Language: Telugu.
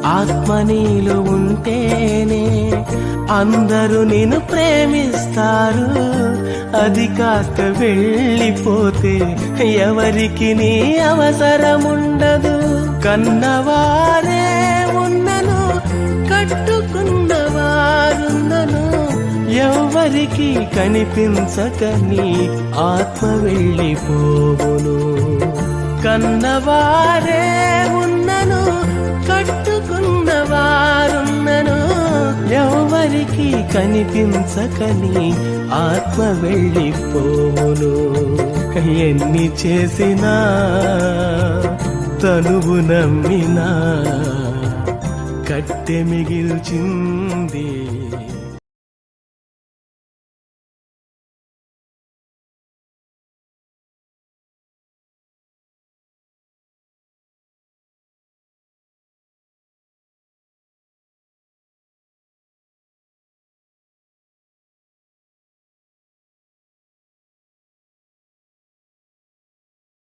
ఆత్మ నీలో ఉంటేనే అందరూ నిన్ను ప్రేమిస్తారు. అది కాస్త వెళ్ళిపోతే ఎవరికి నీ అవసరముండదు. కన్నవారే ఉన్నను కట్టుకున్నవారున్నను ఎవరికి కనిపించక నీ ఆత్మ వెళ్ళిపోవును. కన్నవారే ఉన్నను కట్టుకున్నవారున్నను ఎవరికి కనిపించక నీ ఆత్మ వెళ్ళిపోవును. ఎన్ని చేసినా తనువు నమ్మినా కట్టె మిగిల్చింది